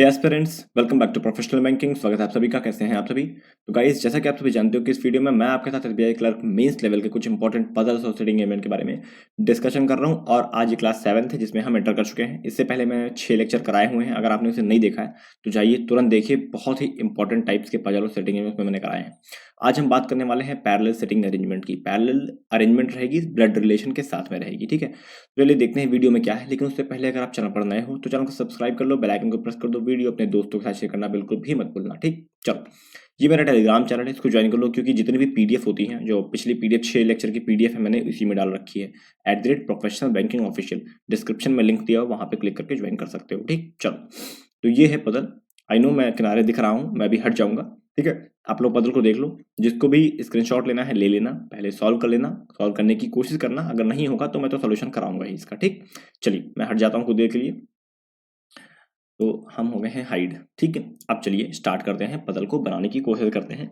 Hey aspirants, welcome back to professional banking. स्वागत है आप सभी का। कैसे हैं आप सभी? तो गाइस, जैसा कि आप सभी जानते हो कि इस वीडियो में मैं आपके साथ एसबीआई क्लर्क मेंस लेवल के कुछ इंपॉर्टेंट पजल्स और सिटिंग एलिमेंट के बारे में डिस्कशन कर रहा हूं। और आज ये क्लास 7th है जिसमें हम एंटर कर चुके हैं। इससे पहले मैं 6 लेक्चर कराए हुए हैं। अगर आपने उसे नहीं देखा है तो जाइए तुरंत देखिए। बहुत ही इंपॉर्टेंट टाइप्स के पजल और सिटिंग एलिमेंट में मैंने कराए हैं। आज हम बात करने वाले हैं पैरेलल सिटिंग अरेंजमेंट की। पैरेलल अरेंजमेंट रहेगी, ब्लड रिलेशन के साथ में रहेगी। ठीक है, चलिए देखते हैं वीडियो में क्या है। लेकिन उससे पहले अगर आप चैनल पर नए हो तो चैनल को सब्सक्राइब कर लो, बेल आइकन को प्रेस कर दो, वीडियो अपने दोस्तों के साथ शेयर करना बिल्कुल भी मत भूलना। ठीक, चलो, ये मेरा टेलीग्राम चैनल है, इसको ज्वाइन कर लो। क्योंकि जितनी भी पीडीएफ होती हैं, जो पिछली पीडीएफ 6 लेक्चर की पीडीएफ है, मैंने इसी में डाल रखी है। @प्रोफेशनल बैंकिंग ऑफिशियल, डिस्क्रिप्शन में लिंक दिया हो, वहां पे क्लिक करके ज्वाइन कर सकते हो। ठीक, चलो, तो ये है पजल। आई नो मैं किनारे दिख रहा हूँ, मैं भी हट जाऊंगा। ठीक है, आप लोग पजल को देख लो। जिसको भी स्क्रीनशॉट लेना है ले लेना, पहले सॉल्व कर लेना, सॉल्व करने की कोशिश करना। अगर नहीं होगा तो मैं तो सोल्यूशन कराऊंगा ही इसका। ठीक, चलिए मैं हट जाता हूँ कुछ देर के लिए। तो हम हो गए हैं हाइड। ठीक है, अब चलिए स्टार्ट करते हैं, पजल को बनाने की कोशिश करते हैं।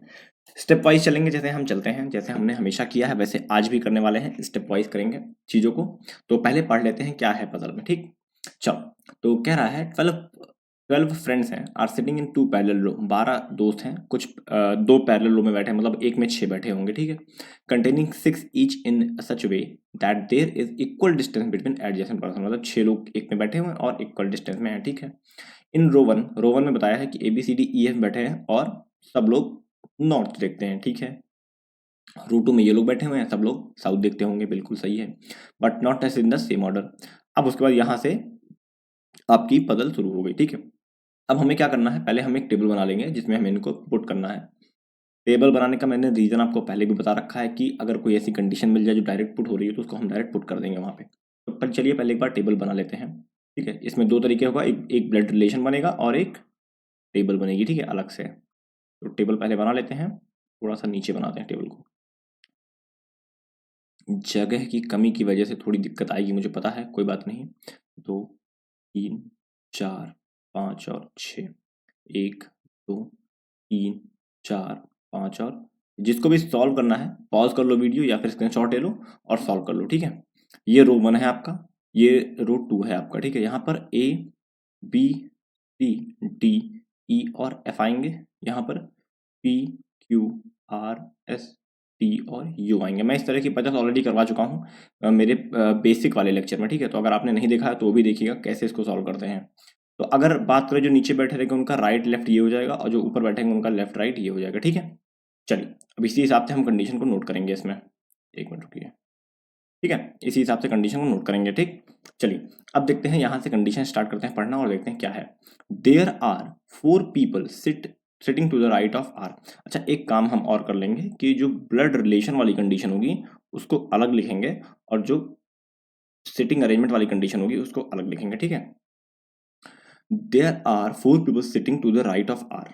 स्टेप वाइज चलेंगे, जैसे हम चलते हैं, जैसे हमने हमेशा किया है वैसे आज भी करने वाले हैं। स्टेप वाइज करेंगे चीजों को। तो पहले पढ़ लेते हैं क्या है पजल में। ठीक, चलो, तो कह रहा है 12 फ्रेंड्स हैं आर सिटिंग इन 2 पैरेलल रो। 12 दोस्त हैं, कुछ 2 पैरेलल रो में बैठे हैं, मतलब एक में 6 बैठे होंगे। ठीक है, containing 6 each in such way that there is equal distance between adjacent person. मतलब 6 लोग एक में बैठे हुए हैं और इक्वल डिस्टेंस में है। ठीक है, इन रो वन में बताया है कि A B C D E F बैठे हैं और सब लोग नॉर्थ देखते हैं। ठीक है, रो 2 में ये लोग बैठे हुए हैं, सब लोग साउथ देखते होंगे, बिल्कुल सही है। But not S in the same order. अब उसके बाद यहाँ से आपकी पजल शुरू हो गई। ठीक है, अब हमें क्या करना है, पहले हम एक टेबल बना लेंगे जिसमें हमें इनको पुट करना है। टेबल बनाने का मैंने रीजन आपको पहले भी बता रखा है कि अगर कोई ऐसी कंडीशन मिल जाए जो डायरेक्ट पुट हो रही है तो उसको हम डायरेक्ट पुट कर देंगे वहां पे। तो पर चलिए पहले एक बार टेबल बना लेते हैं। ठीक है, इसमें 2 तरीके होगा, एक ब्लड रिलेशन बनेगा और एक टेबल बनेगी। ठीक है, अलग से। तो टेबल पहले बना लेते हैं, थोड़ा सा नीचे बनाते हैं टेबल को। जगह की कमी की वजह से थोड़ी दिक्कत आएगी, मुझे पता है, कोई बात नहीं। 2 3 4 5 और 6, 1 2 3 4 5 और जिसको भी सॉल्व करना है पॉज कर लो वीडियो या फिर स्क्रीनशॉट ले लो और सॉल्व कर लो। ठीक है, ये रो 1 है आपका, ये रो 2 है आपका। ठीक है, यहाँ पर ए बी सी डी ई और एफ आएंगे। यहाँ पर P Q R S T और यू आएंगे। मैं इस तरह की पचास ऑलरेडी करवा चुका हूँ मेरे बेसिक वाले लेक्चर में। ठीक है, तो अगर आपने नहीं देखा है तो वो भी देखिएगा कैसे इसको सॉल्व करते हैं। तो अगर बात करें जो नीचे बैठे रहेंगे उनका राइट लेफ्ट ये हो जाएगा और जो ऊपर बैठेंगे उनका लेफ्ट राइट ये हो जाएगा। ठीक है, चलिए अब इसी हिसाब से हम कंडीशन को नोट करेंगे इसमें। एक मिनट रुकिए। ठीक है, इसी हिसाब से कंडीशन को नोट करेंगे। ठीक, चलिए अब देखते हैं, यहाँ से कंडीशन स्टार्ट करते हैं पढ़ना और देखते हैं क्या है। There are 4 people sitting to the right of R. अच्छा, एक काम हम और कर लेंगे कि जो ब्लड रिलेशन वाली कंडीशन होगी उसको अलग लिखेंगे और जो सिटिंग अरेंजमेंट वाली कंडीशन होगी उसको अलग लिखेंगे। ठीक है, there are 4 people sitting to the right of R.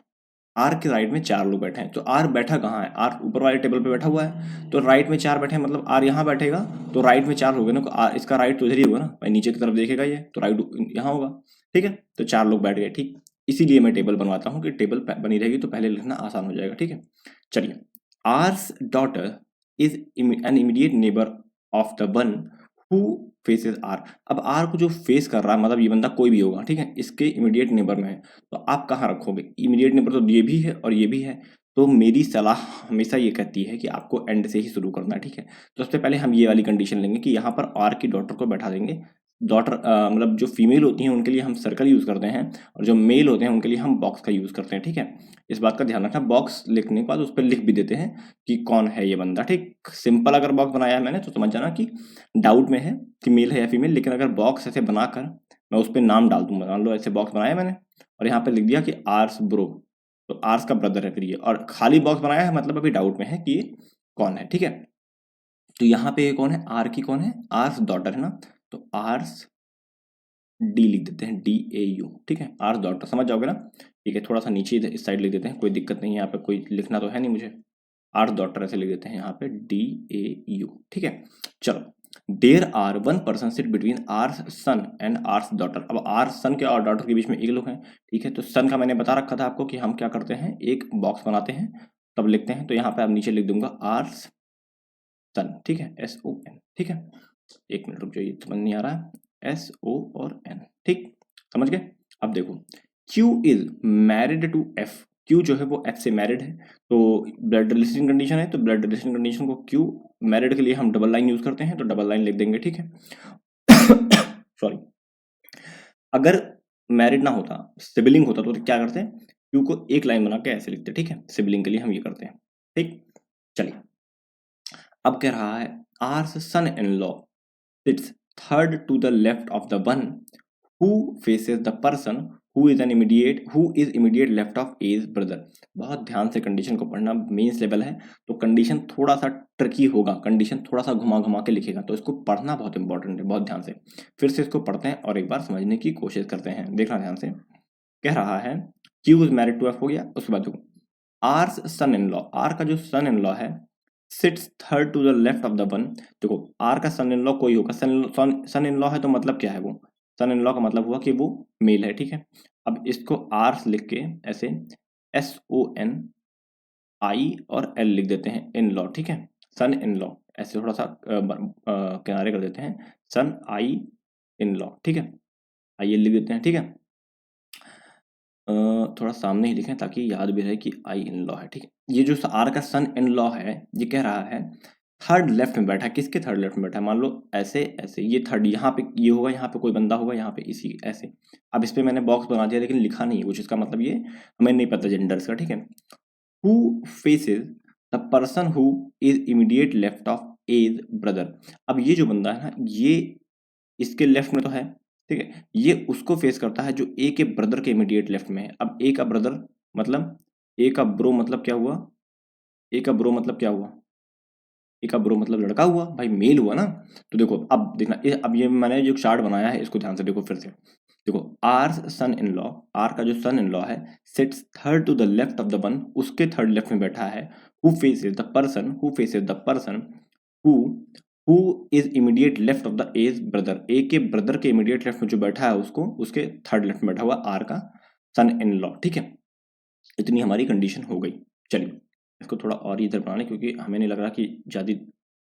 R के राइट में 4 लोग बैठे हैं। तो आर बैठा कहाँ है, आर ऊपर वाले टेबल पे बैठा हुआ है। तो राइट में 4 बैठे हैं, मतलब आर यहाँ बैठेगा तो राइट में 4 हो गए ना। आर इसका राइट तो इधर ही होगा ना भाई, नीचे की तरफ देखेगा ये तो राइट यहाँ होगा। ठीक है, तो 4 लोग बैठ गए। ठीक, इसीलिए मैं टेबल बनवाता हूँ कि टेबल बनी रहेगी तो पहले लिखना आसान हो जाएगा। ठीक है, चलिए, R's daughter is an immediate neighbour of the one who faces R. अब आर को जो फेस कर रहा है, मतलब ये बंदा कोई भी होगा। ठीक है, इसके इमीडिएट नेबर में है। तो आप कहाँ रखोगे, इमीडिएट नेबर तो ये भी है और ये भी है। तो मेरी सलाह हमेशा ये कहती है कि आपको एंड से ही शुरू करना है। ठीक है, तो सबसे पहले हम ये वाली कंडीशन लेंगे कि यहाँ पर आर की डॉटर को बैठा देंगे। डॉटर मतलब जो फीमेल होती हैं उनके लिए हम सर्कल यूज करते हैं और जो मेल होते हैं उनके लिए हम बॉक्स का यूज करते हैं। ठीक है, इस बात का ध्यान रखना। बॉक्स लिखने के बाद उस पर लिख भी देते हैं कि कौन है ये बंदा। ठीक, सिंपल अगर बॉक्स बनाया है मैंने तो समझ जाना कि डाउट में है कि मेल है या फीमेल। लेकिन अगर बॉक्स ऐसे बनाकर मैं उस पर नाम डाल दूंगा, मान लो ऐसे बॉक्स बनाया मैंने और यहाँ पे लिख दिया कि आर्स ब्रो, तो आर्स का ब्रदर है फिर ये। और खाली बॉक्स बनाया है मतलब अभी डाउट में है कि ये कौन है। ठीक है, तो यहाँ पे ये कौन है, आर की कौन है, आर्स डॉटर है ना। तो आर्स डी लिख देते हैं, डी ए यू। ठीक है, आर्स डॉटर समझ जाओगे ना। ठीक है, थोड़ा सा नीचे इस साइड लिख देते हैं, कोई दिक्कत नहीं है, यहाँ पे कोई लिखना तो है नहीं मुझे। आर्स डॉटर ऐसे लिख देते हैं यहाँ पे, डी ए यू। ठीक है, चलो, there are 1 person sit between R's son and R's daughter. अब आर्स सन के और डॉटर के बीच में एक लोग हैं। ठीक है, तो सन का मैंने बता रखा था आपको कि हम क्या करते हैं, एक बॉक्स बनाते हैं तब लिखते हैं। तो यहाँ पे आप नीचे लिख दूंगा आर्स सन। ठीक है, SON। ठीक है, एक मिनट रुक जाइए, समझ नहीं आ रहा है, SO और N। ठीक, समझ गए। अब देखो, Q is married to F, Q जो है वो एफ से मैरिड है, तो ब्लड रिलेशन कंडीशन है, तो ब्लड रिलेशन कंडीशन को क्यू मैरिड के लिए हम डबल लाइन यूज करते हैं, तो डबल लाइन लिख देंगे, ठीक है। सॉरी, अगर मैरिड ना होता, सिबलिंग होता, तो क्या करते हैं, क्यू को एक लाइन बना के ऐसे लिखते, ठीक है, सिबलिंग के लिए हम ये करते हैं, ठीक। चलिए, अब कह रहा है R's son in law sits third to the left of the one who faces the person who is immediate left of as brother. बहुत ध्यान से कंडीशन को पढ़ना, मेंस लेवल है तो कंडीशन थोड़ा सा ट्रिकी होगा, कंडीशन थोड़ा सा घुमा घुमा के लिखेगा, तो इसको पढ़ना बहुत इंपॉर्टेंट है, बहुत ध्यान से। फिर से इसको पढ़ते हैं और एक बार समझने की कोशिश करते हैं, देखना ध्यान से। कह रहा है Q is married to F हो गया, उसके बाद देखो R's son in law, R का जो सन इन लॉ है sits third to the left of the one. देखो आर का सन इन लॉ कोई होगा, सन इन लॉ है तो मतलब क्या है, वो सन इन लॉ का मतलब हुआ कि वो मेल है, ठीक है। अब इसको आर्स लिख के ऐसे SON I और L लिख देते हैं, इन लॉ, ठीक है, सन इन लॉ, ऐसे थोड़ा सा किनारे कर देते हैं, सन आई इन लॉ, ठीक है, आई एल लिख देते हैं, ठीक है। थोड़ा सामने ही लिखें ताकि याद भी रहे कि आई इन लॉ है, ठीक है। ये जो आर का सन इन लॉ है, ये कह रहा है थर्ड लेफ्ट में बैठा है, किसके थर्ड लेफ्ट में बैठा है, मान लो ऐसे ऐसे, ये थर्ड यहाँ पे ये होगा, यहाँ पे कोई बंदा होगा, यहाँ पे इसी ऐसे। अब इस पे मैंने बॉक्स बना दिया लेकिन लिखा नहीं है कुछ, इसका मतलब ये हमें नहीं पता जेंडर्स का, ठीक है। Who faces the person who is immediate left of as brother. अब ये जो बंदा है ना, ये इसके लेफ्ट में तो है, ठीक है, ये उसको फेस करता है जो ए के ब्रदर के इमीडिएट लेफ्ट में है। अब ए का ब्रदर मतलब ए का ब्रो मतलब क्या हुआ, ए का ब्रो मतलब क्या हुआ, ए का ब्रो मतलब लड़का हुआ, भाई मेल हुआ ना। तो देखो अब देखना, अब ये मैंने जो चार्ट बनाया है इसको ध्यान से देखो, फिर से देखो R son in law, R का जो सन इन लॉ है sits third to the left of the one, उसके थर्ड लेफ्ट में बैठा है, who faces the person who who is immediate left of the A's brother, A के brother के immediate left में जो बैठा है उसको उसके थर्ड लेफ्ट में बैठा हुआ आर का सन इन लॉ, ठीक है। इतनी हमारी कंडीशन हो गई। चलिए इसको थोड़ा और इधर बना लें क्योंकि हमें नहीं लग रहा कि ज़्यादा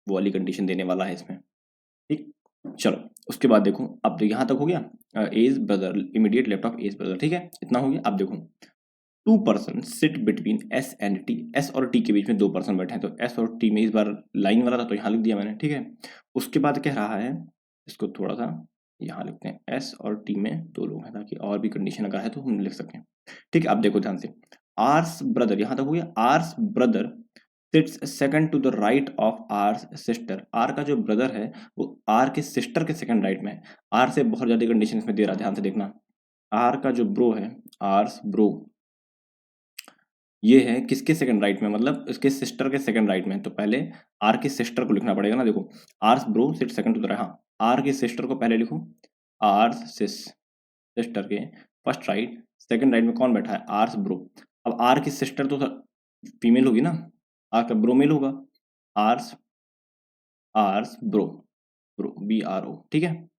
वो वाली कंडीशन देने वाला है इसमें, ठीक। चलो उसके बाद देखो, अब तो यहाँ तक हो गया, H's brother immediate left of as brother, ठीक है, इतना हो गया। अब देखो two person sit between S and T, S और टी के बीच में दो पर्सन बैठे हैं, तो एस और टी में इस बार लाइन वाला था तो यहाँ लिख दिया मैंने, ठीक है। उसके बाद कह रहा है, इसको थोड़ा सा यहाँ लिखते हैं, एस और टी में दो लोग हैं ताकि और भी कंडीशन अगर है तो हम लिख सकें, ठीक है। अब देखो ध्यान से, आर्स ब्रदर, यहाँ तक हो गया, R's brother sits second to the right of R's sister, R का जो ब्रदर है वो आर के सिस्टर के सेकंड राइट में है। आर से बहुत ज्यादा कंडीशन इसमें दे रहा है, ध्यान से देखना, आर का जो ब्रो है, आर्स ब्रो, ये है किसके सेकंड राइट में, मतलब इसके सिस्टर के सेकंड राइट में, तो पहले आर की सिस्टर को लिखना पड़ेगा ना। देखो R's bro sit second to the right, हाँ आर की सिस्टर को पहले लिखो, आर्स सिस्टर के फर्स्ट राइट, सेकंड राइट में कौन बैठा है, आर्स ब्रो। अब आर की सिस्टर तो फीमेल होगी ना, आर का ब्रो मेल होगा, R's R's bro, bro BRO, ठीक है,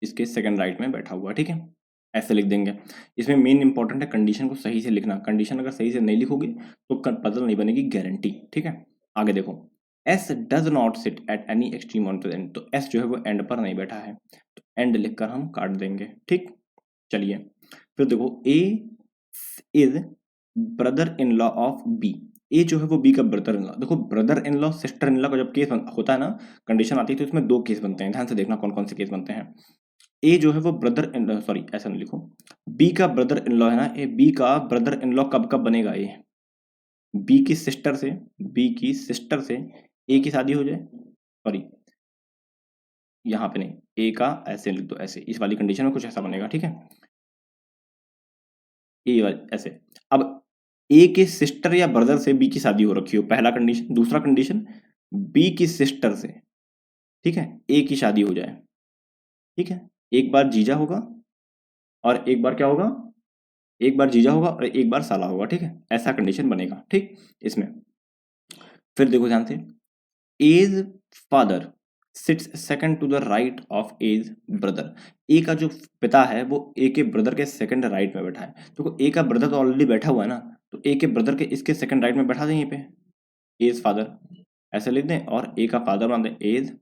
इसके सेकंड राइट में बैठा हुआ, ठीक है, ऐसे लिख देंगे। इसमें मेन इंपॉर्टेंट है कंडीशन को सही से लिखना, कंडीशन अगर सही से नहीं लिखोगे तो पजल नहीं बनेगी गारंटी, ठीक है। आगे देखो S does not sit at any extreme on the end, तो एस जो है वो एंड पर नहीं बैठा है, तो एंड लिखकर हम काट देंगे, ठीक। चलिए फिर देखो A is brother in law of B, A जो है वो बी का ब्रदर इन लॉ, देखो brother in law sister in law का जब केस होता है ना, कंडीशन आती है तो इसमें दो केस बनते हैं, ध्यान से देखना कौन कौन से केस बनते हैं। ए जो है वो ब्रदर इन, सॉरी ऐसा नहीं लिखो, बी का ब्रदर इन लॉ है ना, ए बी का ब्रदर इन लॉ कब कब बनेगा, ए बी की सिस्टर से, बी की सिस्टर से ए की शादी हो जाए, सॉरी यहाँ पे नहीं, ए का ऐसे लिख दो, ऐसे इस वाली कंडीशन में कुछ ऐसा बनेगा, ठीक है, ए वाली ऐसे। अब ए के सिस्टर या ब्रदर से बी की शादी हो रखी हो, पहला कंडीशन। दूसरा कंडीशन बी की सिस्टर से, ठीक है, ए की शादी हो जाए, ठीक है, एक बार जीजा होगा और एक बार क्या होगा, एक बार जीजा होगा और एक बार साला होगा, ठीक है, ऐसा कंडीशन बनेगा, ठीक। इसमें फिर देखो ध्यान से, A's father sits second to the right of as brother, A का जो पिता है वो ए के ब्रदर के सेकंड राइट में बैठा है, तो ए का ब्रदर तो ऑलरेडी बैठा हुआ है ना, तो ए के ब्रदर के इसके सेकंड राइट में बैठा दें यहीं पे, एज फादर ऐसे लिख दें और ए का फादर मान दें, एज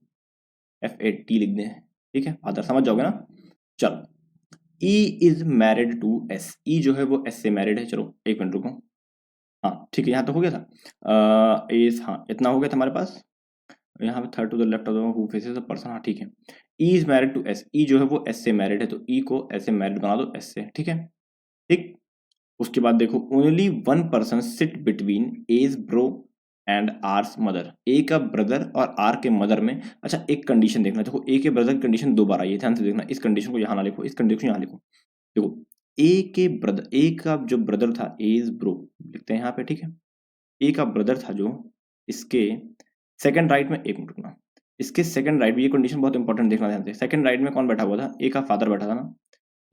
FAT लिख दें, ठीक है, फादर समझ जाओगे ना। चलो E is married to S, E जो है वो एस से मैरिड है। चलो एक मिनट रुको, हाँ ठीक है, यहाँ तो हो गया था एज, हाँ इतना हो गया था हमारे पास। यहाँ पे third to the left of the who faces the person, हाँ ठीक है। E is married to S, E जो है वो एस से मैरिड है, तो ई को एस से मैरिड बना दो एस से, ठीक है। ठीक, उसके बाद देखो only one person sit between A's bro and R's mother, A का ब्रदर और आर के मदर में। अच्छा एक कंडीशन देखना, देखो ए के ब्रदर की कंडीशन दो बार आई है, ध्यान से देखना, इस कंडीशन को यहाँ ना लिखो, इस कंडीशन को यहाँ लिखो। देखो ए के ब्रदर, ए का जो ब्रदर था एज ब्रो लिखते हैं यहाँ पे, ठीक है। ए का ब्रदर था जो, इसके सेकंड राइट में, एक मिनट रुकना, इसके सेकंड राइट में, ये कंडीशन बहुत इंपॉर्टेंट देखना ध्यान से, सेकंड राइट में कौन बैठा हुआ था, ए का फादर बैठा था ना,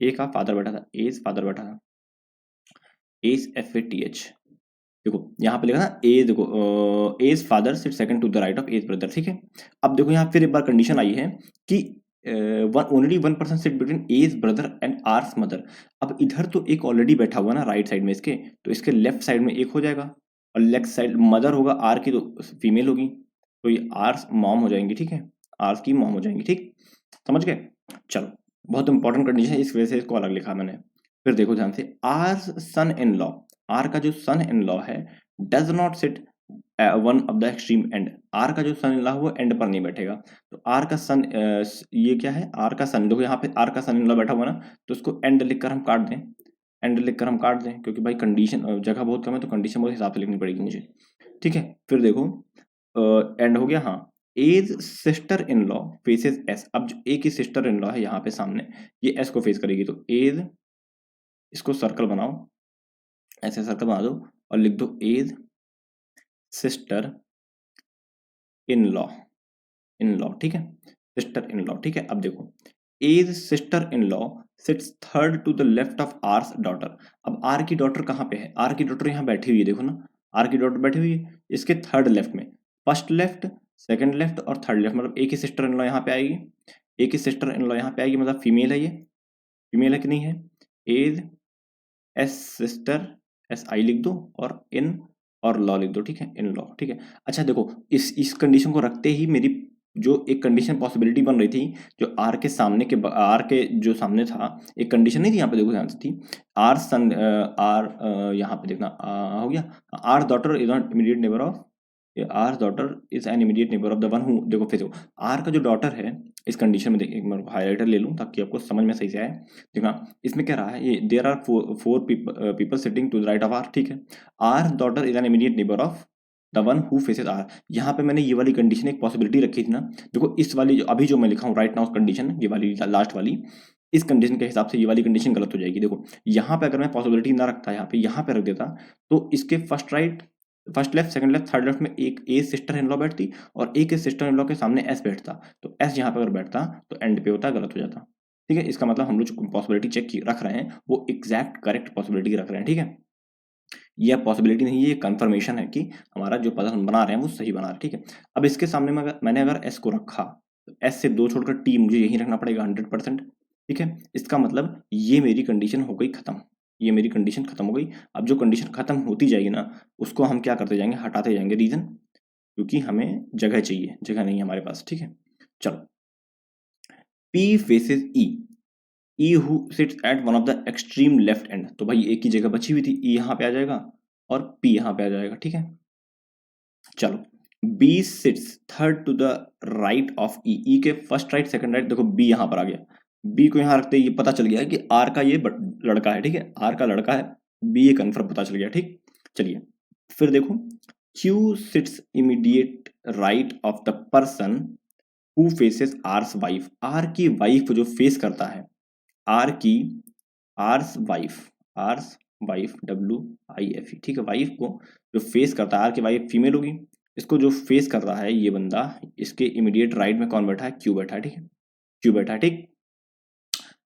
ए का फादर बैठा था, एज फादर बैठा था, H's F A T H. देखो यहाँ पे लिखा ना एज, देखो H's father sit second to the right of as brother, ठीक है। अब देखो यहाँ फिर एक बार कंडीशन आई है कि only one person sit between H's brother and R's mother. अब इधर तो एक ऑलरेडी बैठा हुआ ना राइट साइड में इसके, तो इसके लेफ्ट साइड में एक हो जाएगा, और लेफ्ट साइड मदर होगा आर की, तो फीमेल होगी, तो ये आर्स मॉम हो जाएंगी, ठीक है, आर्स की मॉम हो जाएंगी, ठीक, समझ गए। चलो बहुत इंपॉर्टेंट कंडीशन है, इस वजह से इसको अलग लिखा मैंने। फिर देखो ध्यान से, R's son in law, R का जो सन इन लॉ है does not sit one of the extreme end, R का जो सन इन लॉ वो एंड पर नहीं बैठेगा, तो आर का सन ये क्या है, आर का सन, देखो यहाँ पे आर का सन इन लॉ बैठा हुआ ना, तो उसको एंड लिखकर हम काट दें, एंड लिखकर हम काट दें, क्योंकि भाई कंडीशन जगह बहुत कम है, तो कंडीशन बहुत हिसाब से लिखनी पड़ेगी मुझे, ठीक है। फिर देखो एंड हो गया, हाँ। H's sister in law faces S, अब जो ए की सिस्टर इन लॉ है यहाँ पे सामने, ये एस को फेस करेगी, तो एज, इसको सर्कल बनाओ, ऐसे सर्कल बना दो और लिख दो H's sister in law, in law, ठीक है, सिस्टर इन लॉ, ठीक है। अब देखो H's sister in law sits third to the left of R's daughter, अब आर की डॉटर कहाँ पे है, आर की डॉटर यहाँ बैठी हुई है, देखो ना आर की डॉटर बैठी हुई है इसके थर्ड लेफ्ट में, फर्स्ट लेफ्ट, सेकंड लेफ्ट और थर्ड लेफ्ट, मतलब ए की सिस्टर इन लॉ यहाँ पे आएगी, ए की सिस्टर इन लॉ यहाँ पे आएगी, मतलब फीमेल है ये, फीमेल है कि नहीं है, H's S sister, S I लिख दो और इन और लॉ लिख दो, ठीक है, इन लॉ, ठीक है। अच्छा देखो इस कंडीशन को रखते ही मेरी जो एक कंडीशन पॉसिबिलिटी बन रही थी, जो आर के सामने के, आर के जो सामने था एक कंडीशन नहीं थी यहाँ पे, देखो ध्यान से थी, आर सन, आर यहाँ पे देखना हो गया, R daughter is not immediate neighbour of, R daughter is an immediate neighbour of the one who, देखो फिर देखो आर का जो डॉटर है इस कंडीशन में, देखिए एक बार हाईलाइटर ले लूँ ताकि आपको समझ में सही से आए, देखना इसमें क्या रहा है, ये there are four people sitting to the right of R, ठीक है, R daughter is an immediate neighbour of the one who faces R, यहाँ पे मैंने ये वाली कंडीशन एक पॉसिबिलिटी रखी थी ना, देखो इस वाली जो अभी जो मैं लिखा हूँ राइट नाउ कंडीशन, ये वाली लास्ट वाली, इस कंडीशन के हिसाब से ये वाली कंडीशन गलत हो जाएगी। देखो यहाँ पे अगर मैं पॉसिबिलिटी ना रखता, यहाँ पे रख देता, तो इसके first right, first left, second left, third left में एक ए सिस्टर इन लॉ बैठती और ए के सिस्टर इन लॉ के सामने एस बैठता, तो एस यहाँ पे अगर बैठता तो एंड पे होता, गलत हो जाता, ठीक है। इसका मतलब हम लोग जो पॉसिबिलिटी चेक की रख रहे हैं वो एग्जैक्ट करेक्ट पॉसिबिलिटी रख रहे हैं, ठीक है। यह पॉसिबिलिटी नहीं है, ये कंफर्मेशन है कि हमारा जो पजल हम बना रहे हैं वो सही बना रहे हैं, ठीक है। अब इसके सामने में मैंने अगर एस को रखा, तो एस से दो छोड़कर टी मुझे यही रखना पड़ेगा 100%, ठीक है। इसका मतलब ये मेरी कंडीशन हो गई खत्म, ये मेरी कंडीशन खत्म हो गई। अब जो कंडीशन खत्म होती जाएगी ना, उसको हम क्या करते जाएंगे, हटाते जाएंगे, रीजन क्योंकि हमें जगह चाहिए, जगह नहीं है हमारे पास, ठीक है। चलो P faces E, E who sits eight one of the extreme left and, तो भाई एक ही जगह बची हुई थी, ई यहाँ पे आ जाएगा और पी यहाँ पे आ जाएगा, ठीक है। चलो B sits third to the right of E, E के फर्स्ट राइट सेकंड राइट, देखो बी यहाँ पर आ गया, बी को यहाँ रखते ही ये पता चल गया कि आर का ये लड़का है, ठीक है, आर का लड़का है, बी ये कन्फर्म पता चल गया, ठीक। चलिए फिर देखो Q sits immediate right of the person who faces R's wife, R की वाइफ जो फेस करता है, आर की, R's wife, R's wife WIFE, ठीक है, वाइफ को जो फेस करता है, आर की वाइफ फीमेल होगी, इसको जो फेस कर रहा है ये बंदा, इसके इमीडिएट राइट में कौन बैठा है, क्यू बैठा है, ठीक है, क्यू बैठा है, ठीक।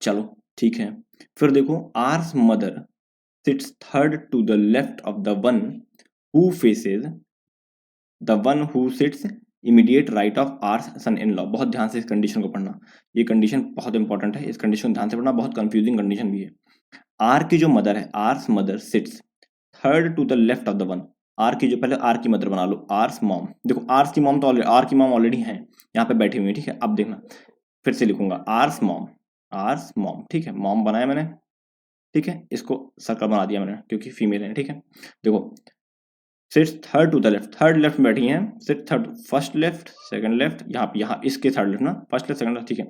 चलो ठीक है, फिर देखो R's mother sits third to the left of the one who faces, the one who sits immediate right of R's son in law, बहुत ध्यान से इस कंडीशन को पढ़ना, ये कंडीशन बहुत इंपॉर्टेंट है, इस कंडीशन को ध्यान से पढ़ना, बहुत कंफ्यूजिंग कंडीशन भी है। आर की जो मदर है, R's mother sits third to the left of the one, R की जो, पहले आर की मदर बना लो, आर्स मॉम, देखो आर्स की मॉम तो आर की मॉम ऑलरेडी है यहाँ पे बैठी हुई है, ठीक है। अब देखना फिर से लिखूंगा आर्स मॉम, आर्स मॉम, ठीक है, मॉम बनाया मैंने, ठीक है, इसको सर्कल बना दिया मैंने क्योंकि फीमेल है, ठीक है। देखो sits third to the left, third left में बैठी हैं, sit third, first left second left, यहाँ इसके थर्ड लेफ्ट ना, फर्स्ट लेफ्ट सेकंड लेफ्ट, ठीक है।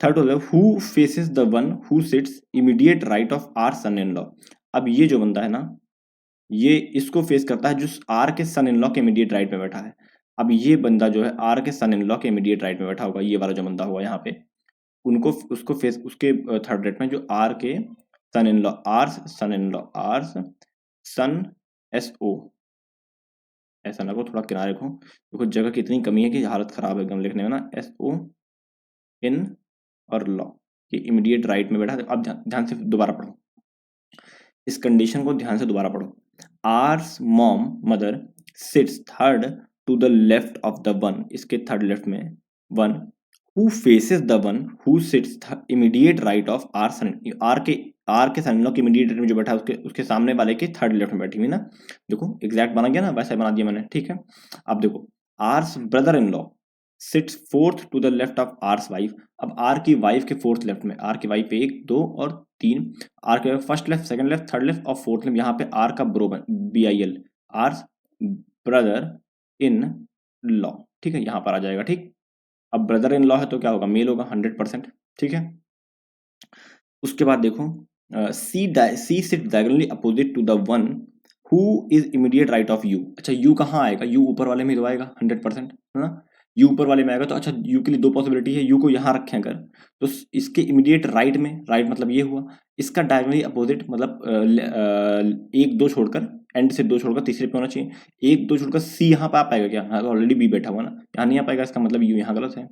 Third to the left, who faces the one who sits immediate right of R son in law. अब ये जो बंदा है ना, ये इसको फेस करता है जो आर के सन इन लॉ के इमीडिएट राइट में बैठा है। अब ये बंदा जो है आर के सन इन लॉ के इमीडिएट राइट में बैठा होगा, ये वाला जो बंदा होगा यहाँ पे, उनको उसको फेस उसके थर्ड रेट में जो आर के son in law, R's son in law, R's son, S O, ऐसा ना को थोड़ा किनारे रखो, देखो जगह की इतनी कमी है कि हालत खराब है एकदम लिखने में ना, एस ओ इन और लॉ, ये इमीडिएट राइट में बैठा है। अब ध्यान से दोबारा पढ़ो, इस कंडीशन को ध्यान से दोबारा पढ़ो। R's mom mother sits third to the left of the one, इसके थर्ड लेफ्ट में one, who faces the one who sits immediate right of R son, R के सन इन लॉ के इमीडिएट राइट में जो बैठा है उसके सामने वाले के थर्ड लेफ्ट में बैठी हुई ना, देखो एग्जैक्ट बना गया ना, वैसा बना दिया मैंने, ठीक है। अब देखो R's brother in law sits fourth to the left of R's wife, अब आर की वाइफ के फोर्थ लेफ्ट में, आर की वाइफ 1 2 और 3, आर के first left second left third left और फोर्थ लेफ्ट, यहाँ पे आर का bro BIL, R's brother in law, ठीक है, यहाँ पर आ जाएगा, ठीक। अब ब्रदर इन लॉ है तो क्या होगा, मेल होगा 100%, ठीक है। उसके बाद देखो C sit diagonally opposite to the one who is immediate right of U. अच्छा यू कहाँ आएगा, यू ऊपर वाले में तो आएगा 100%, है ना, यू ऊपर वाले में आएगा। तो अच्छा यू के लिए दो पॉसिबिलिटी है, यू को यहाँ रखें अगर, तो इसके इमीडिएट राइट में, राइट मतलब ये हुआ, इसका डायगोनली अपोजिट मतलब एक दो छोड़कर, एंड से दो छोड़कर तीसरे पे होना चाहिए, एक दो छोड़कर सी यहाँ पे आ पाएगा क्या, यहाँ ऑलरेडी बी बैठा हुआ ना, यहाँ नहीं आ पाएगा, इसका मतलब यू यहाँ गलत है।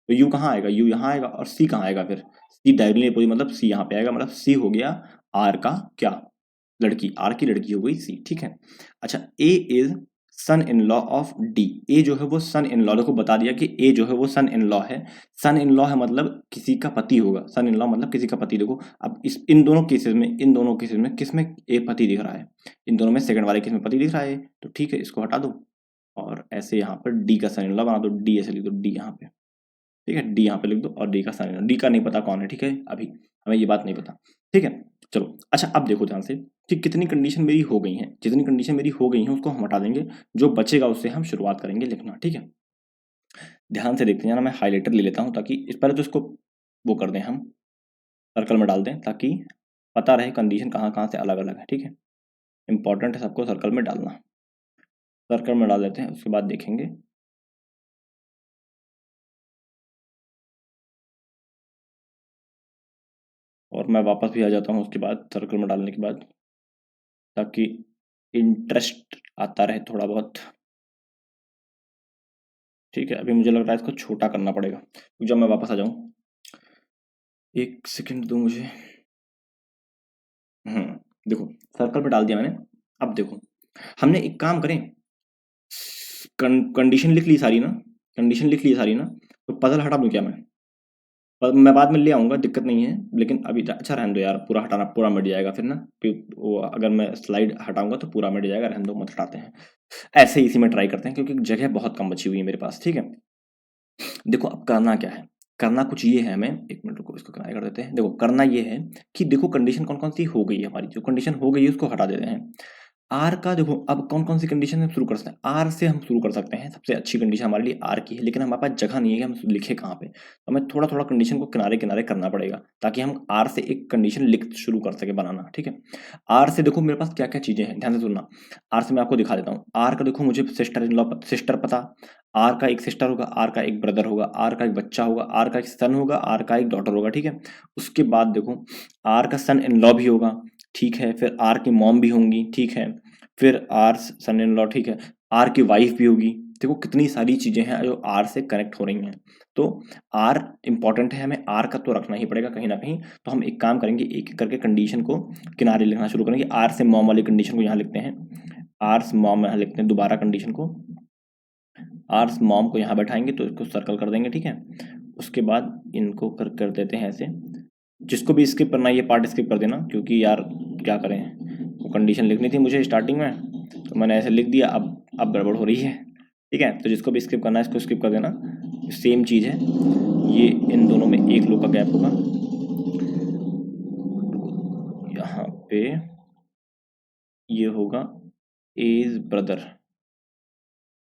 तो यू कहाँ आएगा, यू यहाँ आएगा, और सी कहाँ आएगा फिर, सी डायगोनली अपोजिट मतलब सी यहाँ पे आएगा, मतलब सी हो गया आर का क्या, लड़की, आर की लड़की हो गई सी, ठीक है। अच्छा A is son in law of D, A जो है वो सन इन लॉ, देखो बता दिया कि ए जो है वो सन इन लॉ है, सन इन लॉ है मतलब किसी का पति होगा, सन इन लॉ मतलब किसी का पति। देखो अब इन दोनों केसेस में किस में ए पति दिख रहा है, इन दोनों में सेकंड वाले केस में पति दिख रहा है, तो ठीक है इसको हटा दो और ऐसे यहाँ पर डी का सन इन लॉ बना दो, डी ऐसे लिख दो, डी यहाँ पे, ठीक है, डी यहाँ पे लिख दो और डी का सन इन लॉ, डी का नहीं पता कौन है, ठीक है, अभी हमें ये बात नहीं पता, ठीक है। चलो अच्छा अब देखो ध्यान से कि कितनी कंडीशन मेरी हो गई हैं, जितनी कंडीशन मेरी हो गई हैं उसको हम हटा देंगे, जो बचेगा उससे हम शुरुआत करेंगे लिखना, ठीक है। ध्यान से देखते हैं ना, मैं हाईलाइटर ले लेता हूं ताकि इस पहले तो इसको वो कर दें, हम सर्कल में डाल दें ताकि पता रहे कंडीशन कहाँ कहाँ से अलग अलग है, ठीक है। इंपॉर्टेंट है सबको सर्कल में डालना, सर्कल में डाल देते हैं, उसके बाद देखेंगे। और मैं वापस भी आ जाता हूँ उसके बाद सर्कल में डालने के बाद, ताकि इंटरेस्ट आता रहे थोड़ा बहुत, ठीक है। अभी मुझे लग रहा है इसको छोटा करना पड़ेगा, जब मैं वापस आ जाऊं, एक सेकंड दो मुझे। देखो सर्कल पे डाल दिया मैंने। अब देखो हमने एक काम करें, कंडीशन लिख ली सारी ना, कंडीशन लिख ली सारी ना, तो पजल हटा दूं क्या मैं बाद में ले आऊंगा, दिक्कत नहीं है, लेकिन अभी अच्छा रहने दो यार, पूरा हटाना, पूरा मिट जाएगा फिर ना, वो अगर मैं स्लाइड हटाऊंगा तो पूरा मिट जाएगा, रहने दो मत हटाते हैं, ऐसे ही इसी में ट्राई करते हैं क्योंकि जगह बहुत कम बची हुई है मेरे पास, ठीक है। देखो अब करना क्या है, करना कुछ ये है, हमें एक मिनट रुको इसको किनारे कर देते हैं। देखो करना ये है कि देखो कंडीशन कौन कौन सी हो गई है, हमारी जो कंडीशन हो गई है उसको हटा देते हैं। आर का देखो अब कौन कौन सी कंडीशन हम शुरू कर सकते हैं, आर से हम शुरू कर सकते हैं, सबसे अच्छी कंडीशन हमारे लिए आर की है, लेकिन हमारे पास जगह नहीं है कि हम लिखे कहाँ पे, तो हमें थोड़ा थोड़ा कंडीशन को किनारे किनारे करना पड़ेगा ताकि हम आर से एक कंडीशन लिख शुरू कर सके बनाना, ठीक है। आर से देखो मेरे पास क्या क्या चीजें हैं, ध्यान से सुनना। आर से मैं आपको दिखा देता हूँ, आर का देखो मुझे सिस्टर इन लॉ, सिस्टर पता, आर का एक सिस्टर होगा, आर का एक ब्रदर होगा, आर का एक बच्चा होगा, आर का एक सन होगा, आर का एक डॉटर होगा, ठीक है। उसके बाद देखो आर का सन इन लॉ भी होगा, ठीक है, फिर आर की मॉम भी होंगी, ठीक है, फिर आर सन इन लॉ, ठीक है, आर की वाइफ भी होगी। देखो कितनी सारी चीजें हैं जो आर से कनेक्ट हो रही हैं, तो आर इंपॉर्टेंट है, हमें आर का तो रखना ही पड़ेगा कहीं ना कहीं। तो हम एक काम करेंगे, एक एक करके कंडीशन को किनारे लिखना शुरू करेंगे। आर से मॉम वाली कंडीशन को यहाँ लिखते हैं, आर से मॉम यहाँ लिखते हैं, दोबारा कंडीशन को आर मॉम को यहाँ बैठाएंगे तो इसको सर्कल कर देंगे, ठीक है। उसके बाद इनको कर देते हैं ऐसे, जिसको भी स्किप करना है ये पार्ट स्किप कर देना, क्योंकि यार क्या करें, वो कंडीशन लिखनी थी मुझे स्टार्टिंग में तो मैंने ऐसे लिख दिया, अब गड़बड़ हो रही है, ठीक है। तो जिसको भी स्किप करना है इसको स्किप कर देना, सेम चीज़ है ये, इन दोनों में एक लो का गैप होगा, पे ये होगा एज ब्रदर,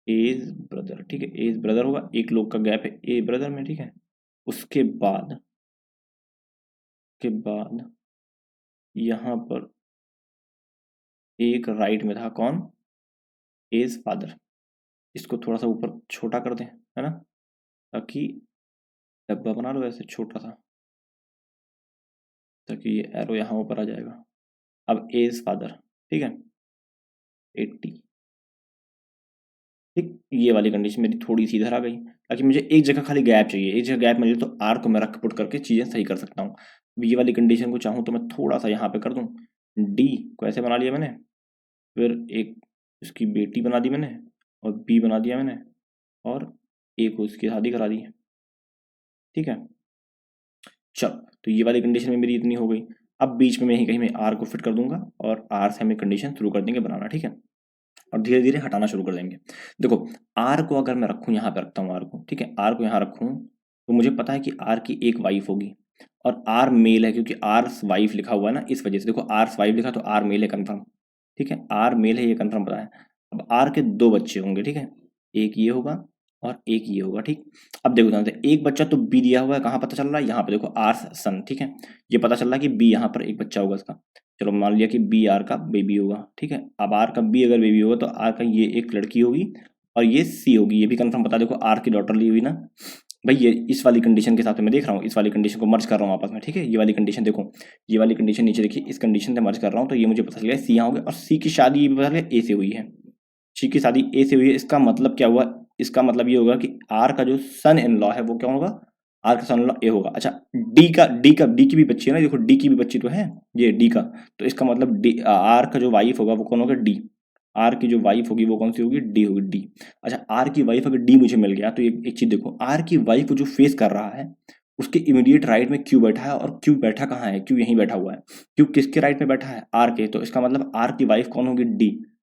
एज ब्रदर, ठीक है, एज ब्रदर होगा, एक लोग का गैप है ए ब्रदर में, ठीक है। उसके बाद यहाँ पर एक राइट में था कौन, एज फादर। इसको थोड़ा सा ऊपर छोटा कर दें, है ना, ताकि डब्बा बना लो ऐसे छोटा सा, ताकि ये एरो यहाँ ऊपर आ जाएगा। अब एज फादर, ठीक है, 80, ठीक। ये वाली कंडीशन मेरी थोड़ी सी इधर आ गई, ताकि मुझे एक जगह खाली गैप चाहिए, एक जगह गैप मिले तो आर को मैं रख पुट करके चीज़ें सही कर सकता हूँ। अब ये वाली कंडीशन को चाहूँ तो मैं थोड़ा सा यहाँ पे कर दूँ, डी को ऐसे बना लिया मैंने, फिर एक उसकी बेटी बना दी मैंने, और बी बना दिया मैंने, और ए को उसकी शादी करा दी, ठीक है। चल, तो ये वाली कंडीशन में मेरी इतनी हो गई। अब बीच में मैं ही कहीं मैं आर को फिट कर दूंगा, और आर से हमें कंडीशन शुरू कर देंगे बनाना, ठीक है, और धीरे धीरे हटाना शुरू कर देंगे। देखो, आर को अगर मैं रखूँ, यहाँ पे रखता हूँ आर को, ठीक है, आर को यहाँ रखूँ, तो मुझे पता है कि आर की एक वाइफ होगी, और आर मेल है, क्योंकि आर वाइफ लिखा हुआ है ना, इस वजह से। देखो, आर वाइफ लिखा तो आर मेल है कन्फर्म, ठीक है, आर मेल है, ये कन्फर्म पता है। अब आर के दो बच्चे होंगे, ठीक है, एक ये होगा और एक ये होगा, ठीक। अब देखो ध्यान से, एक बच्चा तो बी दिया हुआ है, कहाँ पता चल रहा है, यहाँ पे देखो, आर सन, ठीक है, ये पता चल रहा है कि बी यहाँ पर एक बच्चा होगा इसका। चलो मान लिया कि बी आर का बेबी होगा, ठीक है। अब आर का बी अगर बेबी होगा तो आर का ये एक लड़की होगी, और ये सी होगी, ये भी कंफर्म पता। देखो, आर की डॉटर ली हुई ना भाई, ये इस वाली कंडीशन के साथ मैं देख रहा हूँ, इस वाली कंडीशन को मर्ज कर रहा हूँ आपस में, ठीक है। ये वाली कंडीशन देखो, ये वाली कंडीशन नीचे देखिए, इस कंडीशन से मर्ज कर रहा हूँ, तो ये मुझे पता चल गया सी यहाँ हो गया, और सी की शादी ये भी पता चल गया ए से हुई है। सी की शादी ए से हुई है, इसका मतलब क्या हुआ, इसका मतलब ये होगा कि आर का जो सन इन लॉ है वो क्या होगा, आर का सन इन लॉ ए होगा। अच्छा, डी की भी बच्ची है ना, देखो डी की भी बच्ची तो है, ये डी का, तो इसका मतलब डी, आर का जो वाइफ होगा वो कौन होगा, डी। आर की जो वाइफ होगी वो कौन सी होगी, डी होगी, डी। अच्छा, आर की वाइफ अगर डी मुझे मिल गया, तो एक चीज देखो, आर की वाइफ जो फेस कर रहा है उसके इमीडिएट राइट में क्यू बैठा है, और क्यू बैठा कहाँ है, क्यू यहीं बैठा हुआ है। क्यू किसके राइट में बैठा है, आर के, तो इसका मतलब आर की वाइफ कौन होगी, डी।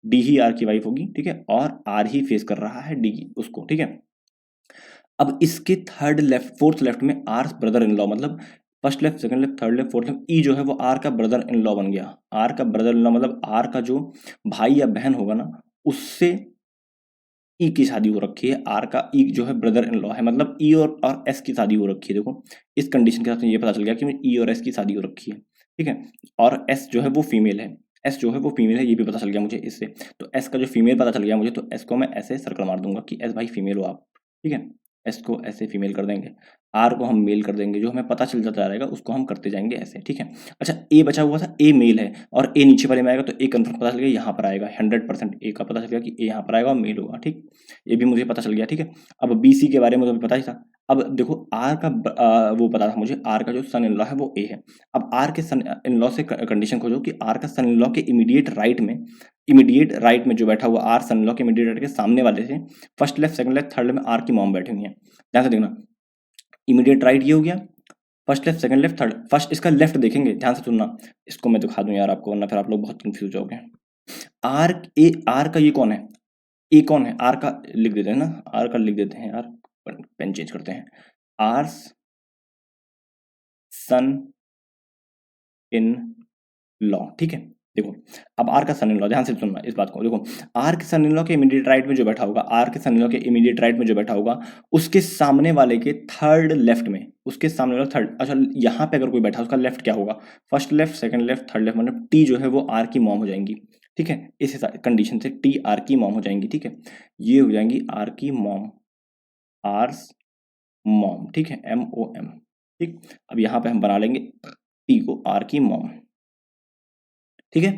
डी ही आर की वाइफ होगी, ठीक है, और आर ही फेस कर रहा है डी की उसको, ठीक है। अब इसके थर्ड लेफ्ट फोर्थ लेफ्ट में आर ब्रदर इन लॉ, मतलब first left second left third left fourth left, E जो है वो आर का ब्रदर इन लॉ बन गया। आर का ब्रदर इन लॉ मतलब आर का जो भाई या बहन होगा ना, उससे ई की शादी हो रखी है। आर का ई जो है ब्रदर इन लॉ है, मतलब ई और एस की शादी हो रखी है। देखो, इस कंडीशन के साथ ये पता चल गया कि ई और एस की शादी हो रखी है, ठीक है, और एस जो है वो फीमेल है, एस जो है वो फीमेल है, ये भी पता चल गया मुझे इससे। तो एस का जो फीमेल पता चल गया मुझे, तो एस को मैं ऐसे सर्कल मार दूंगा कि एस भाई फीमेल हो आप, ठीक है। एस को ऐसे फीमेल कर देंगे, आर को हम मेल कर देंगे, जो हमें पता चल जाता रहेगा उसको हम करते जाएंगे ऐसे, ठीक है। अच्छा, ए बचा हुआ था, ए मेल है, और ए नीचे वाले में आएगा, तो ए कंफर्म पता चल गया यहाँ पर आएगा, 100% ए का पता चल गया कि ए यहाँ पर आएगा और मेल होगा, ठीक। ये भी मुझे पता चल गया, ठीक है। अब बी सी के बारे में तो पता ही था। अब देखो, आर का वो पता था मुझे, आर का जो सन इन लॉ है वो ए है। अब आर के सन इन लॉ से कंडीशन खोजो कि आर का सन इन लॉ के इमीडिएट राइट में जो बैठा हुआ, आर सन इन लॉ के इमीडिएट राइट के सामने वाले से first left second left third में आर की मॉम बैठी हुई है। ध्यान से देखना, इमीडिएट राइट ये हो गया, first left second left third, first इसका लेफ्ट देखेंगे, ध्यान से सुनना, इसको मैं दिखा दूं यार आपको, वरना फिर आप लोग बहुत कंफ्यूज होगे। आर का ये कौन है, ए कौन है, आर का लिख देते हैं ना, आर का लिख देते हैं यार, पेन चेंज करते हैं, आर्स सन इन लॉ, ठीक है। देखो, अब आर का सन इन लॉ, ध्यान से सुनना इस बात को, देखो, आर के सन इन लॉ के इमीडिएट राइट में जो बैठा होगा, आर के सन इन लॉ के इमीडिएट राइट में जो बैठा होगा, उसके सामने वाले के थर्ड लेफ्ट में, उसके सामने वाला थर्ड, अच्छा यहाँ पे अगर कोई बैठा उसका लेफ्ट क्या होगा, first left second left third left, मतलब टी जो है वो आर की मॉम हो जाएंगी, ठीक है। इस कंडीशन से टी आर की मॉम हो जाएंगी, ठीक है, ये हो जाएंगी आर की मॉम, आर्स मॉम, ठीक है, MOM, ठीक। अब यहाँ पे हम बना लेंगे टी को आर की मॉम, ठीक है।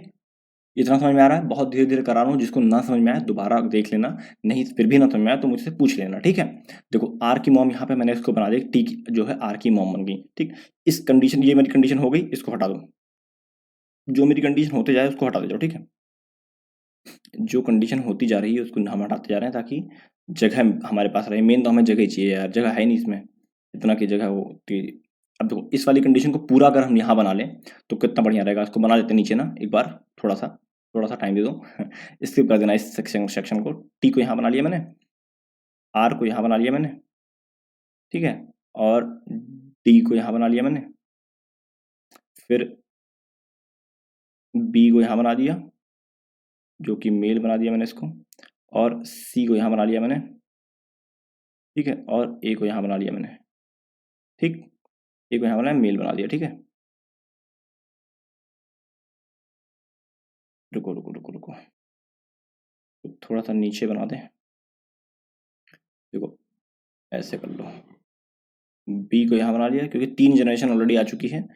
इतना समझ में आ रहा है, बहुत धीरे धीरे करा रहा हूँ, जिसको ना समझ में आए दोबारा देख लेना, नहीं फिर भी ना समझ में आया तो मुझसे पूछ लेना, ठीक है। देखो, आर की मॉम यहाँ पे मैंने इसको बना दिया, टी जो है आर की मॉम बन गई, ठीक। इस कंडीशन, ये मेरी कंडीशन हो गई, इसको हटा दो, जो मेरी कंडीशन होते जाए उसको हटा दे जाओ, ठीक है। जो कंडीशन होती जा रही है उसको हम हटाते जा रहे हैं, ताकि जगह हमारे पास रहे। मेन तो हमें जगह ही चाहिए यार, जगह है नहीं इसमें इतना की जगह वो अब देखो, इस वाली कंडीशन को पूरा अगर हम यहाँ बना लें तो कितना बढ़िया रहेगा। इसको बना लेते हैं नीचे ना एक बार, थोड़ा सा टाइम दे दो स्किप कर देना इस सेक्शन को। टी को यहाँ बना लिया मैंने, आर को यहाँ बना लिया मैंने, ठीक है, और डी को यहाँ बना लिया मैंने, फिर बी को यहाँ बना दिया, जो कि मेल बना दिया मैंने इसको, और सी को यहाँ बना लिया मैंने, ठीक है, और ए को यहाँ बना लिया मैंने, ठीक, ए को यहाँ बनाया, मेल बना दिया, ठीक है। रुको रुको रुको रुको, तो थोड़ा सा नीचे बना दें, देखो ऐसे कर लो, बी को यहाँ बना लिया, क्योंकि 3 जनरेशन ऑलरेडी आ चुकी है,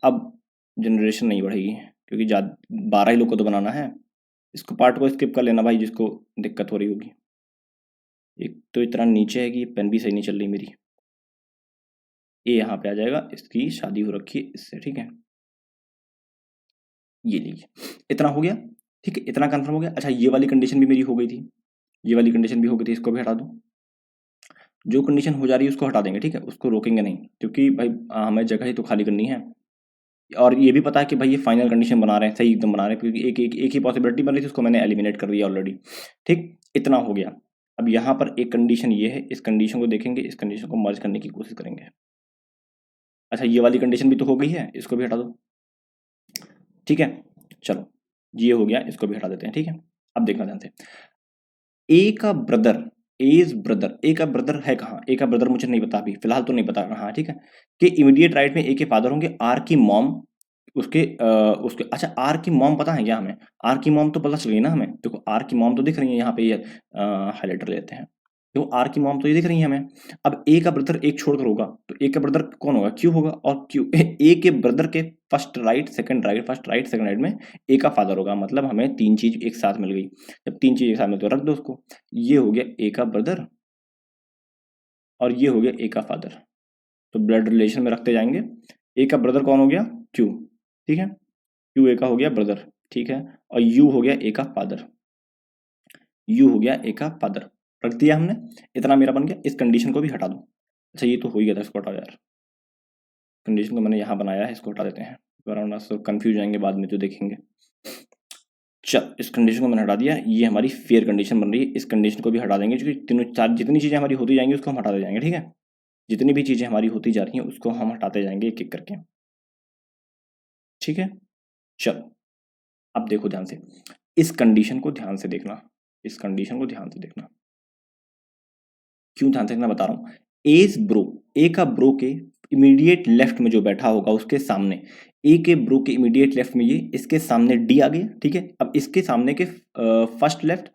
अब जनरेशन नहीं बढ़ेगी, क्योंकि 12 ही लोग को तो बनाना है। इसको पार्ट को स्किप कर लेना भाई, जिसको दिक्कत हो रही होगी। एक तो इतना नीचे है कि पेन भी सही नहीं चल रही मेरी। ये यहाँ पे आ जाएगा, इसकी शादी हो रखी है इससे, ठीक है। ये लीजिए, इतना हो गया, ठीक है, इतना कंफर्म हो गया। अच्छा, ये वाली कंडीशन भी मेरी हो गई थी, ये वाली कंडीशन भी हो गई थी, इसको भी हटा दो। जो कंडीशन हो जा रही है उसको हटा देंगे, ठीक है, उसको रोकेंगे नहीं, क्योंकि भाई हमें जगह ही तो खाली करनी है। और ये भी पता है कि भाई ये फाइनल कंडीशन बना रहे हैं, सही एकदम बना रहे हैं, क्योंकि एक ही पॉसिबिलिटी बन रही थी, उसको मैंने एलिमिनेट कर दिया ऑलरेडी, ठीक। इतना हो गया। अब यहाँ पर एक कंडीशन ये है, इस कंडीशन को देखेंगे, इस कंडीशन को मर्ज करने की कोशिश करेंगे। अच्छा, ये वाली कंडीशन भी तो हो गई है, इसको भी हटा दो, ठीक है। चलो, ये हो गया, इसको भी हटा देते हैं, ठीक है। अब देखना ध्यान से, ए का ब्रदर, ए का ब्रदर है कहाँ, ए का ब्रदर मुझे नहीं पता, अभी फिलहाल तो नहीं पता कहाँ, ठीक है। कि इमीडिएट राइट में ए के फादर होंगे, आर की मॉम, उसके अच्छा, आर की मॉम पता है क्या हमें, आर की मॉम तो पता चल गई ना हमें, देखो आर की मॉम तो दिख रही है यहाँ पे, ये हाईलाइटर लेते हैं, तो आर की मॉम तो ये दिख रही है हमें। अब ए का ब्रदर एक छोड़कर होगा, तो ए का ब्रदर कौन होगा, क्यू होगा, और क्यू ए के ब्रदर के first right second right, first right second right में ए का फादर होगा, मतलब हमें 3 चीज एक साथ मिल गई। जब 3 चीज एक साथ मिल तो रख दो उसको, ये हो गया ए का ब्रदर और ये हो गया ए का फादर, तो ब्लड रिलेशन में रखते जाएंगे। ए का ब्रदर कौन हो गया, क्यू, ठीक है, क्यू ए का हो गया ब्रदर, ठीक है, और यू हो गया ए का फादर, यू हो गया ए का फादर, रख दिया हमने, इतना मेरा बन गया। इस कंडीशन को भी हटा दो। अच्छा, ये तो हो ही गया था, इसको हटाओ यार, कंडीशन को मैंने यहाँ बनाया है, इसको हटा देते हैं, वरना सब कंफ्यूज जाएंगे बाद में तो देखेंगे। चल, इस कंडीशन को मैंने हटा दिया, ये हमारी फेयर कंडीशन बन रही है, इस कंडीशन को भी हटा देंगे, क्योंकि तीनों चार जितनी चीज़ें हमारी होती जाएंगी उसको हम हटाते जाएंगे, ठीक है। जितनी भी चीज़ें हमारी होती जा रही हैं उसको हम हटाते जाएंगे एक एक करके, ठीक है। चलो, अब देखो ध्यान से, इस कंडीशन को ध्यान से देखना, इस कंडीशन को ध्यान से देखना, क्यों ध्यान से देखना बता रहा हूँ। एज ब्रो, ए का ब्रो के इमीडिएट लेफ्ट में जो बैठा होगा उसके सामने, ए के ब्रो के इमीडिएट लेफ्ट में ये, इसके सामने डी आ गया, ठीक है। अब इसके सामने के first left,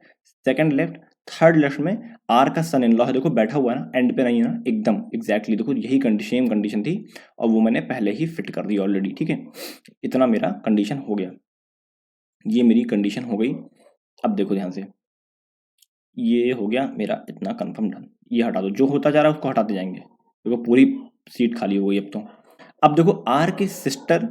second left, third left में आर का सन इन लॉ है, देखो बैठा हुआ है ना, एंड पे नहीं है ना, एकदम एग्जैक्टली देखो यही सेम कंडीशन थी, और वो मैंने पहले ही फिट कर दी ऑलरेडी, ठीक है। इतना मेरा कंडीशन हो गया, ये मेरी कंडीशन हो गई। अब देखो ध्यान से, ये हो गया मेरा इतना कंफर्म डन, ये हटा दो, जो होता जा रहा है उसको हटाते जाएंगे, देखो पूरी सीट खाली हो गई अब तो। अब देखो, आर के सिस्टर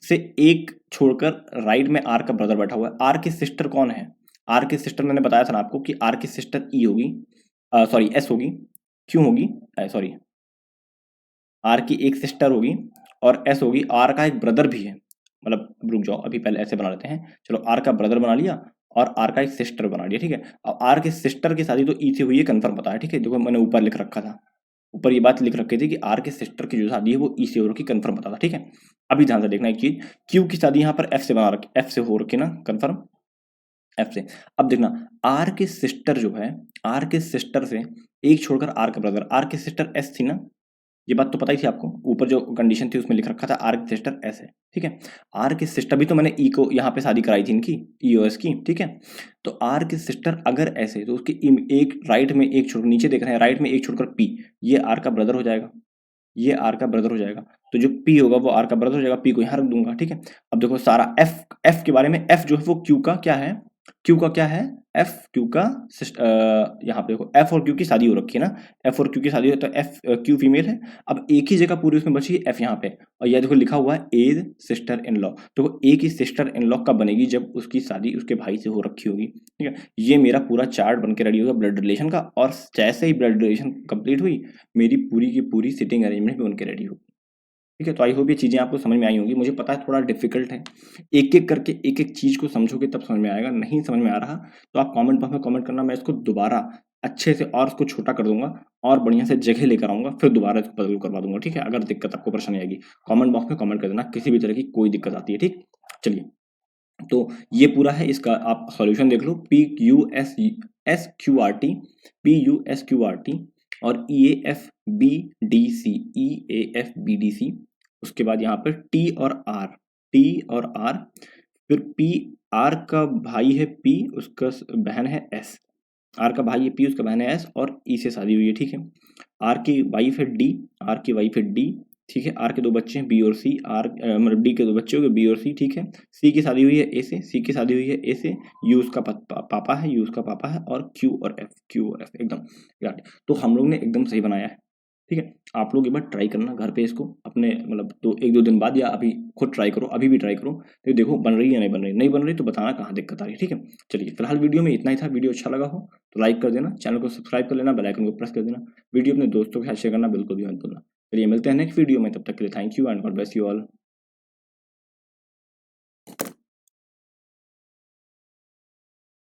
से एक छोड़कर राइट में आर का ब्रदर बैठा हुआ है, आर की सिस्टर कौन है, आर की सिस्टर मैंने बताया था ना आपको कि आर की सिस्टर ई होगी, सॉरी एस होगी, क्यों होगी, सॉरी आर की एक सिस्टर होगी और एस होगी, आर का एक ब्रदर भी है, मतलब रुक जाओ अभी पहले ऐसे बना लेते हैं, चलो आर का ब्रदर बना लिया और आर का एक सिस्टर बना लिया, ठीक है। अब आर के सिस्टर की शादी तो ई से हुई है, कंफर्म पता है, ठीक है, देखो मैंने ऊपर लिख रखा था, ऊपर ये बात लिख रखी थी कि आर के सिस्टर की जो शादी है वो ई से हो रखी, कंफर्म पता था, ठीक है। अभी ध्यान से देखना एक चीज, क्यू की शादी यहाँ पर एफ से बना रखी, एफ से हो रखी ना, कंफर्म एफ से। अब देखना, आर के सिस्टर जो है, आर के सिस्टर से एक छोड़कर आर का ब्रदर, आर की सिस्टर एस थी ना, ये बात तो पता ही थी आपको, ऊपर जो कंडीशन थी उसमें लिख रखा था आर की सिस्टर एस है, ठीक है। आर की सिस्टर भी तो मैंने ई को यहाँ पे शादी कराई थी इनकी, ईओएस की, ठीक है। तो आर की सिस्टर अगर ऐसे, तो उसकी एक राइट में एक छोड़, नीचे देख रहे हैं राइट में एक छोड़कर पी, ये आर का ब्रदर हो जाएगा, ये आर का ब्रदर हो जाएगा, तो जो पी होगा वो आर का ब्रदर हो जाएगा, पी को यहाँ रख दूंगा, ठीक है। अब देखो सारा एफ, एफ के बारे में, एफ जो है वो क्यू का क्या है, क्यू का क्या है, एफ क्यू का यहाँ पे देखो एफ और क्यू की शादी हो रखी है ना, एफ और क्यू की शादी हो, तो एफ क्यू फीमेल है, अब एक ही जगह पूरी उसमें बची है एफ यहाँ पे, और यह देखो लिखा हुआ है एज सिस्टर इन लॉ, तो ए की सिस्टर इन लॉ कब बनेगी, जब उसकी शादी उसके भाई से हो रखी होगी, ठीक है। ये मेरा पूरा चार्ट बन के रेडी होगा ब्लड रिलेशन का, और जैसे ही ब्लड रिलेशन कंप्लीट हुई, मेरी पूरी की पूरी सिटिंग अरेंजमेंट भी बन के रेडी होगी, ठीक है। तो आई होप ये चीज़ें आपको समझ में आई होंगी, मुझे पता है थोड़ा डिफिकल्ट है, एक एक करके एक एक चीज़ को समझोगे तब समझ में आएगा, नहीं समझ में आ रहा तो आप कमेंट बॉक्स में कमेंट करना, मैं इसको दोबारा अच्छे से और इसको छोटा कर दूंगा और बढ़िया से जगह लेकर आऊंगा, फिर दोबारा इसको बदल करवा दूंगा, ठीक है। अगर दिक्कत आपको परेशानी आएगी कमेंट बॉक्स में कमेंट कर देना, किसी भी तरह की कोई दिक्कत आती है, ठीक। चलिए। तो ये पूरा है, इसका आप सॉल्यूशन देख लो। PQSQRT, PUSQRT और EAFBDC, उसके बाद यहाँ पर T और R, फिर P, R का भाई है P, उसका बहन है S, R का भाई है P, उसका बहन है S, और E से शादी हुई है, ठीक है। R की वाइफ है D, R की वाइफ है D, ठीक है। R के दो बच्चे हैं B और C, मतलब D के दो बच्चे हो गए B और C, ठीक है। C की शादी हुई है A से, C की शादी हुई है A से, U उसका पापा है, U उसका पापा है, और Q और F एकदम राइट। तो हम लोग ने एकदम सही बनाया है, ठीक है। आप लोग एक बार ट्राई करना घर पे इसको अपने, मतलब तो 1-2 दिन बाद, या अभी खुद ट्राई करो, अभी भी ट्राई करो, तो देखो बन रही है या नहीं बन रही तो बताना कहाँ दिक्कत आ रही है, ठीक है। चलिए फिलहाल वीडियो में इतना ही था। वीडियो अच्छा लगा हो तो लाइक कर देना, चैनल को सब्सक्राइब कर लेना, बेल आइकन को प्रेस कर देना, वीडियो अपने दोस्तों के साथ शेयर करना बिल्कुल भी मत भूलना। चलिए मिलते हैं नेक्स्ट वीडियो में, तब तक के लिए thank you and God bless you all.